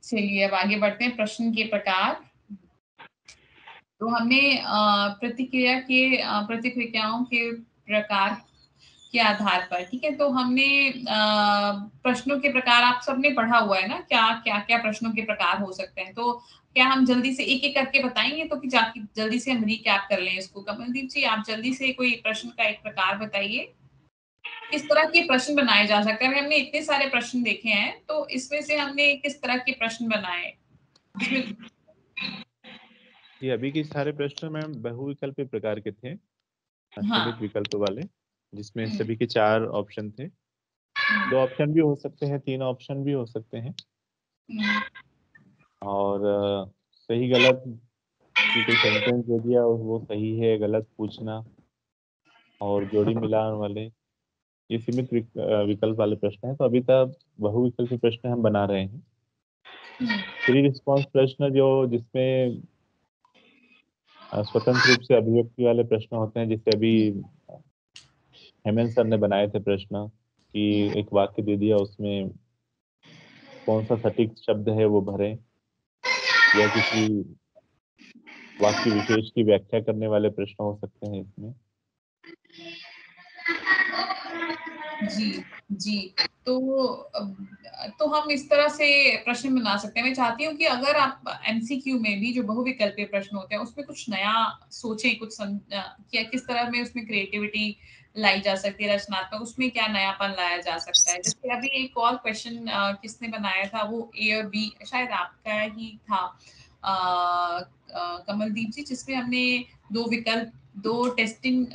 चलिए अब आगे बढ़ते हैं। प्रश्न के प्रकार। तो हमने प्रतिक्रियाओं के प्रकार के आधार पर, ठीक है, तो हमने प्रश्नों के प्रकार आप सबने पढ़ा हुआ है ना, क्या क्या क्या प्रश्नों के प्रकार हो सकते हैं। तो क्या हम जल्दी से एक एक करके बताएंगे, तो कि जाके जल्दी से हम रिकैप कर लें इसको। कमलदीप जी, आप जल्दी से कोई प्रश्न का एक प्रकार बताइए। किस तरह के प्रश्न बनाए जा सकते हैं। हमने इतने सारे प्रश्न देखे हैं, तो इसमें से हमने किस तरह के प्रश्न बनाए इसमें। ये अभी के सारे प्रश्न मैम बहुविकल्पी प्रकार के थे, सीमित हाँ। विकल्प वाले, जिसमें हम्म, सभी के 4 ऑप्शन थे। 2 ऑप्शन भी हो सकते हैं, 3 ऑप्शन भी हो सकते हैं। हम्म, और सही गलत की कोई सेंटेंस दे दिया और वो सही है गलत पूछना, और जोड़ी मिलान वाले, ये सीमित विकल्प वाले प्रश्न हैं। तो अभी तक बहुविकल्पी प्रश्न हम बना रहे हैं। हम्म, फ्री रिस्पॉन्स प्रश्न जो जिसमें स्वतंत्र रूप से अभिव्यक्ति वाले प्रश्न होते हैं, जैसे अभी हेमंत सर ने बनाए थे प्रश्न कि एक वाक्य दे दिया, उसमें कौन सा सटीक शब्द है वो भरें, या किसी वाक्य विशेष की व्याख्या करने वाले प्रश्न हो सकते हैं इसमें। जी जी। तो तो हम इस तरह से प्रश्न बना सकते हैं। मैं चाहती हूँ कि अगर आप एमसीक्यू में भी जो बहुविकल्पीय प्रश्न होते हैं उसमें कुछ नया सोचें, क्या किस तरह में उसमें क्रिएटिविटी लाई जा सकती है, रचनात्मक, उसमें क्या नयापन लाया जा सकता है। जैसे अभी एक और क्वेश्चन किसने बनाया था, वो ए और बी शायद आपका ही था, कमलदीप जी, जिसमें हमने दो विकल्प, दो टेस्टिंग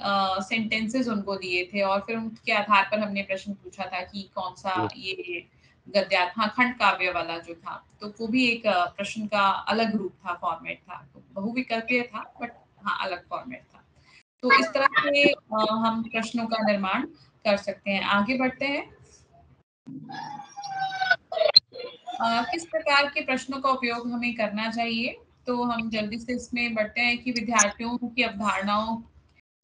सेंटेंसेस उनको दिए थे और फिर उनके आधार पर हमने प्रश्न पूछा था कि कौन सा ये ये गद्यात्मक, हाँ, खंड काव्य वाला जो था, तो वो भी एक प्रश्न का अलग रूप था, फॉर्मेट था, तो बहुविकल्पीय था, बट हाँ अलग फॉर्मेट था। तो इस तरह से हम प्रश्नों का निर्माण कर सकते हैं। आगे बढ़ते हैं। किस प्रकार के प्रश्नों का उपयोग हमें करना चाहिए, तो हम जल्दी से इसमें बढ़ते हैं कि विद्यार्थियों की अवधारणाओं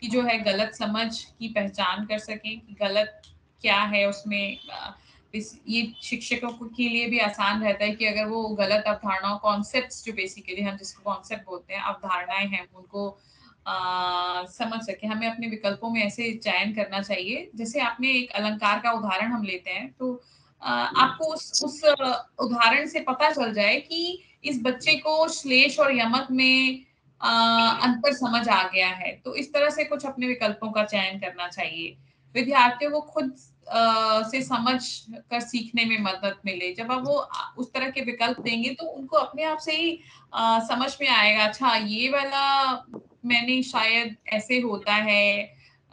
की जो है गलत समझ की पहचान कर सकें कि गलत क्या है उसमें। ये शिक्षकों के लिए भी आसान रहता है कि अगर वो गलत अवधारणाओं, कॉन्सेप्ट्स, जो बेसिकली हम जिसको कॉन्सेप्ट बोलते हैं, अवधारणाएं हैं, उनको समझ सके। हमें अपने विकल्पों में ऐसे चयन करना चाहिए। जैसे आपने एक अलंकार का उदाहरण हम लेते हैं, तो आपको उस उदाहरण से पता चल जाए कि इस बच्चे को श्लेष और यमक में अंतर समझ आ गया है। तो इस तरह से कुछ अपने विकल्पों का चयन करना चाहिए। विद्यार्थियों को खुद से समझ कर सीखने में मदद मिले। जब अब वो उस तरह के विकल्प देंगे तो उनको अपने आप से ही समझ में आएगा, अच्छा ये वाला मैंने शायद ऐसे होता है।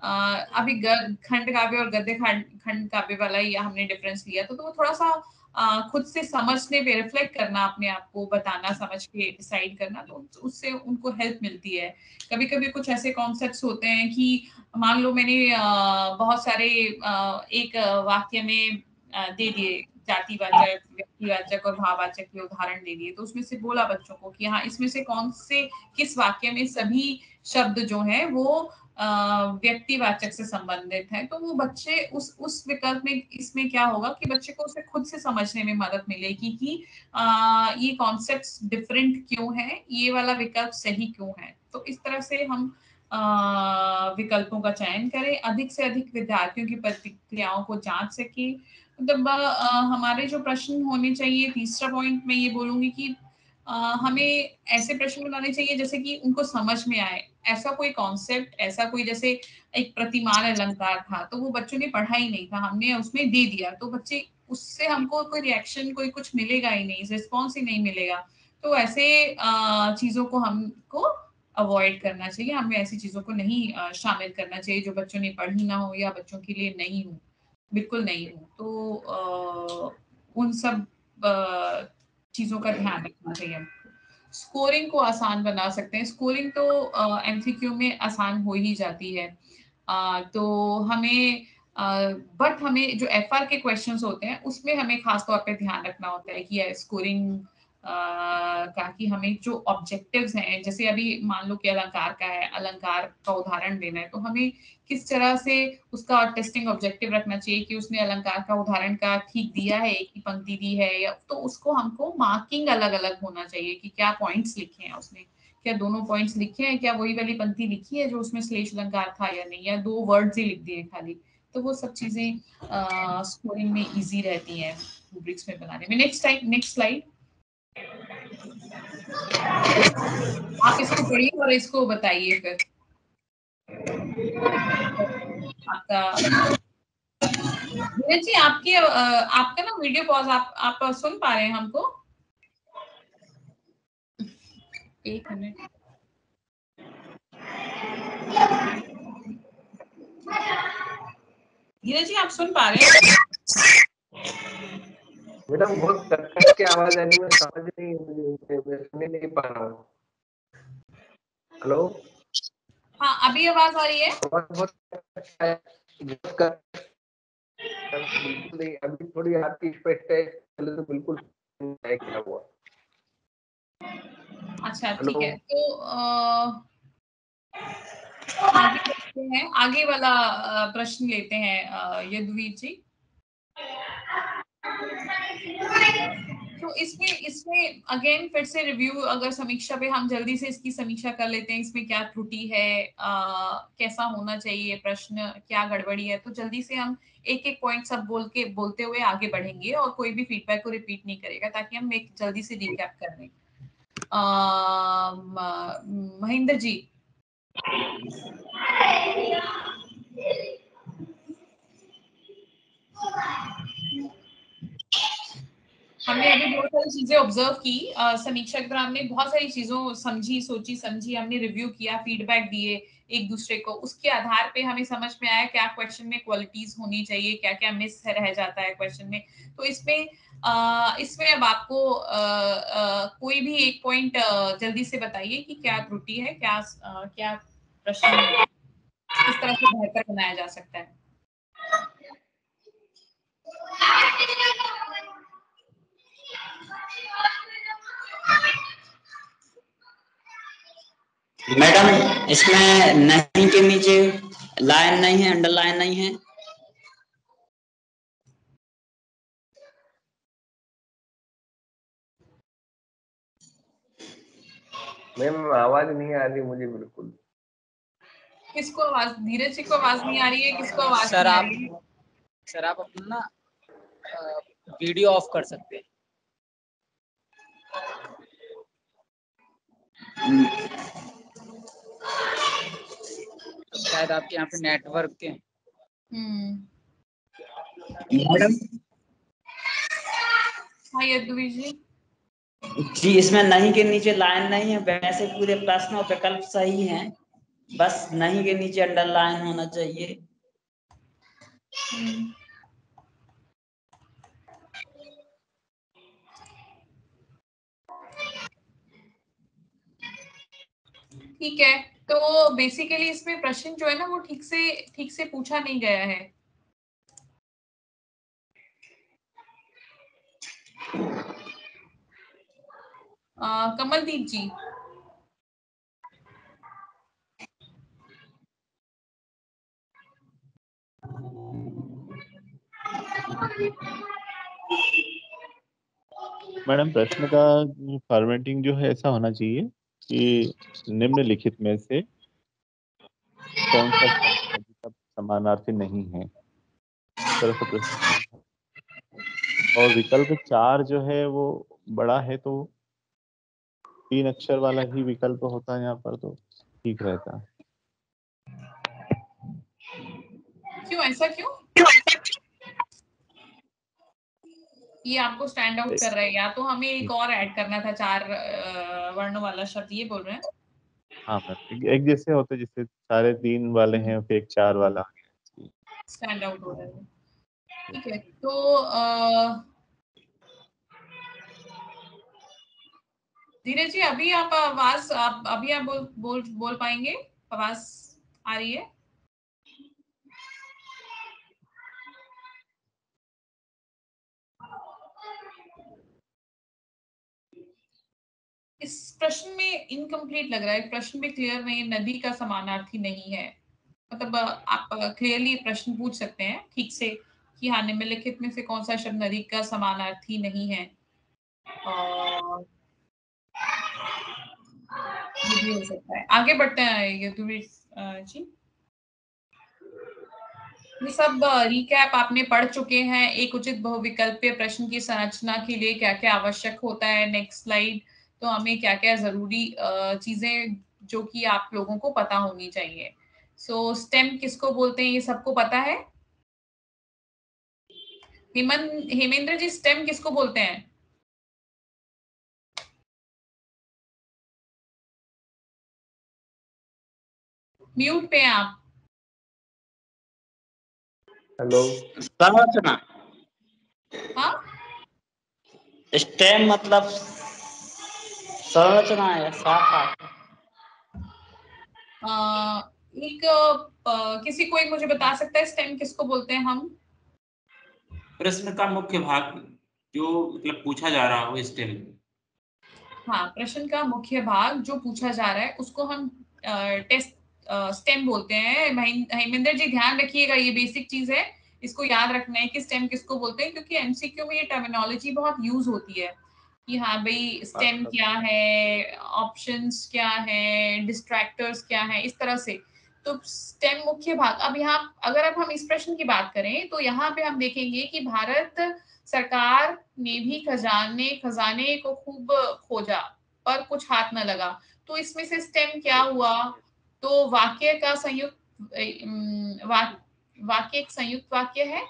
अभी खंड काव्य और गद्य खंड काव्य वाला ही हमने डिफरेंस लिया, तो वो थोड़ा सा खुद से समझने पे, रिफ्लेक्ट करना, अपने आप को बताना, समझ के डिसाइड करना, तो उससे उनको हेल्प मिलती है। कभी कभी कुछ ऐसे कॉन्सेप्ट्स होते हैं कि मान लो मैंने बहुत सारे एक वाक्य में दे दिए, जातिवाचक, व्यक्तिवाचक और भाववाचक के उदाहरण दे दिए, तो उसमें से बोला बच्चों को कि हाँ इसमें से कौन से, किस वाक्य में सभी शब्द जो है वो व्यक्तिवाचक से संबंधित है। तो वो बच्चे उस विकल्प में, इसमें क्या होगा कि बच्चे को उसे खुद से समझने में मदद मिलेगी कि ये कॉन्सेप्ट्स डिफरेंट क्यों है, ये वाला विकल्प सही क्यों है। तो इस तरह से हम विकल्पों का चयन करें, अधिक से अधिक विद्यार्थियों की प्रतिक्रियाओं को जांच सके। मतलब हमारे जो प्रश्न होने चाहिए, तीसरा पॉइंट मैं ये बोलूंगी कि हमें ऐसे प्रश्न बनाने चाहिए जैसे कि उनको समझ में आए। ऐसा कोई कॉन्सेप्ट, ऐसा कोई, जैसे एक प्रतिमान अलंकार था, तो वो बच्चों ने पढ़ा ही नहीं था, हमने उसमें दे दिया, तो बच्चे, उससे हमको कोई रिएक्शन, कोई कुछ मिलेगा ही नहीं, रिस्पॉन्स ही नहीं मिलेगा। तो ऐसे चीजों को हमको अवॉइड करना चाहिए। हमें ऐसी चीजों को नहीं शामिल करना चाहिए जो बच्चों ने पढ़ी ना हो या बच्चों के लिए नहीं हो, बिल्कुल नहीं हो। तो उन सब चीजों का ध्यान रखना चाहिए हमको। स्कोरिंग को आसान बना सकते हैं। स्कोरिंग तो एमसीक्यू में आसान हो ही जाती है। तो हमें बट हमें जो एफआर के क्वेश्चंस होते हैं उसमें हमें खास तौर पे ध्यान रखना होता है कि स्कोरिंग कहा कि हमें जो ऑब्जेक्टिव्स हैं, जैसे अभी मान लो कि अलंकार का है, अलंकार का उदाहरण देना है, तो हमें किस तरह से उसका टेस्टिंग ऑब्जेक्टिव रखना चाहिए कि उसने अलंकार का उदाहरण का ठीक दिया है, एक ही पंक्ति दी है, या तो उसको हमको मार्किंग अलग अलग होना चाहिए कि क्या पॉइंट्स लिखे हैं उसने, क्या दोनों पॉइंट्स लिखे हैं, क्या वही वाली पंक्ति लिखी है जो उसमें श्लेष अलंकार था या नहीं, या दो वर्ड्स ही लिख दिए खाली। तो वो सब चीजें स्कोरिंग में इजी रहती हैं रूब्रिक्स में बनाने में। Next slide. आप इसको पढ़िए और इसको बताइए फिर आपका। धीरज जी, आपका ना वीडियो पॉज, आप सुन पा रहे हैं हमको? एक मिनट। धीरज जी, आप सुन पा रहे हैं? मैडम बहुत कट के आवाज आ रही है, समझ नहीं, सुन नहीं पा रहा हूँ। हेलो। हाँ, अभी आवाज आ रही है? बहुत बिल्कुल नहीं, अभी थोड़ी आपकी स्पष्ट है, पहले तो बिल्कुल नहीं क्या हुआ। अच्छा, ठीक है। तो आगे बढ़ते हैं, आगे वाला प्रश्न लेते हैं यदुवीर जी। तो इसमें अगेन फिर से रिव्यू, अगर समीक्षा पे हम जल्दी से इसकी समीक्षा कर लेते हैं, इसमें क्या त्रुटि है, कैसा होना चाहिए प्रश्न, क्या गड़बड़ी है, तो जल्दी से हम एक एक पॉइंट सब बोलते हुए आगे बढ़ेंगे और कोई भी फीडबैक को रिपीट नहीं करेगा, ताकि हम एक जल्दी से रिकैप कर लें। महेंद्र जी। हमने अभी बहुत सारी चीजें ऑब्जर्व की, समीक्षा के दौरान हमने बहुत सारी चीजों समझी, सोची समझी, हमने रिव्यू किया, फीडबैक दिए एक दूसरे को, उसके आधार पे हमें समझ में आया क्या क्वेश्चन में क्वालिटीज होनी चाहिए, क्या क्या मिस रह जाता है क्वेश्चन में। तो इसमें अब आपको कोई भी एक पॉइंट जल्दी से बताइए कि क्या त्रुटि है, क्या प्रश्न किस तरह से बेहतर बनाया जा सकता है। मैडम, इसमें नहीं के नीचे लाइन नहीं है, अंडरलाइन नहीं है। मैम आवाज नहीं आ रही मुझे बिल्कुल। किसको आवाज, धीरज जी को आवाज नहीं आ रही है, किसको आवाज नहीं आ रही है? सर आप अपना ना वीडियो ऑफ कर सकते हैं। तो शायद आपके यहाँ पे नेटवर्क के। मैडम हाँ यदुवीर जी। जी, इसमें नहीं के नीचे लाइन नहीं है, वैसे पूरे प्रश्न और विकल्प सही हैं, बस नहीं के नीचे अंडरलाइन होना चाहिए। ठीक है, तो बेसिकली इसमें प्रश्न जो है ना वो ठीक से पूछा नहीं गया है। कमलदीप जी। मैडम, प्रश्न का फॉर्मेटिंग जो है ऐसा होना चाहिए कि निम्नलिखित में से कौन सा शब्द सभी का समानार्थी नहीं है, इस तरह से प्रश्न। और विकल्प 4 जो है वो बड़ा है, तो 3 अक्षर वाला ही विकल्प होता है यहाँ पर, तो ठीक रहता है। क्यों, ऐसा क्यों? ये आपको स्टैंड आउट कर रहा है, या तो हमें एक और ऐड करना था 4 वर्णों वाला शब्द, ये बोल रहे हैं? हाँ मैम, एक जैसे होते, जैसे सारे 3 वाले हैं फिर एक 4 वाला। स्टैंड आउट हो रहा है। ठीक है, तो धीरज जी, अभी आप बोल पाएंगे? आवाज आ रही है? इस प्रश्न में इनकम्प्लीट लग रहा है, प्रश्न भी क्लियर नहीं है, नदी का समानार्थी नहीं है। मतलब आप क्लियरली प्रश्न पूछ सकते हैं ठीक से कि हाँ, निम्नलिखित में से कौन सा शब्द नदी का समानार्थी नहीं है। और ये भी हो सकता है। आगे बढ़ते हैं यदुवीर जी। ये सब रिकैप आपने पढ़ चुके हैं। एक उचित बहुविकल्पीय प्रश्न की संरचना के लिए क्या-क्या आवश्यक होता है। Next slide. तो हमें क्या-क्या ज़रूरी चीज़ें जो कि आप लोगों को पता होनी चाहिए। सो स्टेम किसको बोलते हैं, ये सबको पता है? हेमेंद्र जी, स्टेम किसको बोलते हैं? म्यूट पे हैं आप। हेलो। संरचना। हाँ? स्टेम मतलब संरचना है, शाखा। किसी कोई मुझे बता सकता है स्टेम किसको बोलते हैं हम? प्रश्न का मुख्य भाग जो मतलब पूछा जा रहा हो स्टेम। हाँ, प्रश्न का मुख्य भाग जो पूछा जा रहा है उसको हम टेस्ट स्टेम बोलते हैं। हेमेंद्र जी ध्यान रखिएगा, ये बेसिक चीज है, इसको याद रखना है कि स्टेम किसको बोलते हैं, क्योंकि एमसीक्यू में ये टर्मिनोलॉजी बहुत यूज होती है कि हाँ भाई स्टेम क्या है, ऑप्शंस क्या है, डिस्ट्रैक्टर्स क्या है, इस तरह से। तो स्टेम मुख्य भाग। अब यहाँ अगर अब हम इस प्रश्न की बात करें तो यहाँ पे हम देखेंगे कि भारत सरकार ने भी खजाने को खूब खोजा पर कुछ हाथ न लगा। तो इसमें से स्टेम क्या हुआ? तो वाक्य का संयुक्त वाक्य एक संयुक्त वाक्य है।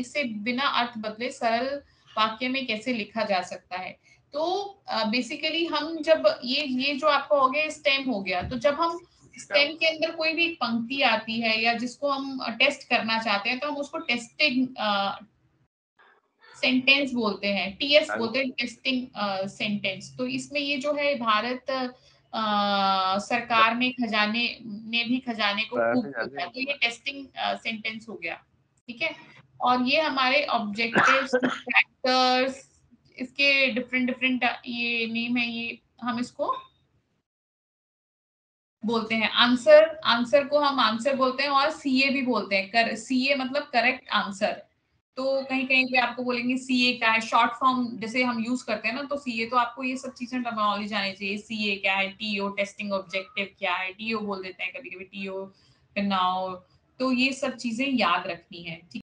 इसे बिना अर्थ बदले सरल वाक्य में कैसे लिखा जा सकता है? तो बेसिकली हम जब ये जो आपका हो गया स्टेम हो गया, तो जब हम स्टेम के अंदर कोई भी पंक्ति आती है या जिसको हम टेस्ट करना चाहते हैं तो हम उसको टेस्टिंग सेंटेंस बोलते हैं, टीएस बोलते हैं, टेस्टिंग सेंटेंस। तो इसमें ये जो है भारत सरकार ने खजाने को खूब खोजा, तो ये टेस्टिंग सेंटेंस हो गया। ठीक है, और ये हमारे ऑब्जेक्टिव्स, फैक्टर्स, इसके डिफरेंट डिफरेंट ये नेम है, ये हम इसको बोलते हैं। आंसर को हम आंसर बोलते हैं और सीए भी बोलते हैं। सीए मतलब करेक्ट आंसर। तो कहीं कहीं पे आपको बोलेंगे सीए क्या है, शॉर्ट फॉर्म जैसे हम यूज करते हैं ना, तो सीए, तो आपको ये सब चीजें टर्मिनोलॉजी आनी चाहिए। सीए क्या है, टीओ टेस्टिंग ऑब्जेक्टिव क्या है, टीओ बोल देते हैं कभी कभी, टीओ नाउ। तो ये सब चीजें याद रखनी है। ठीक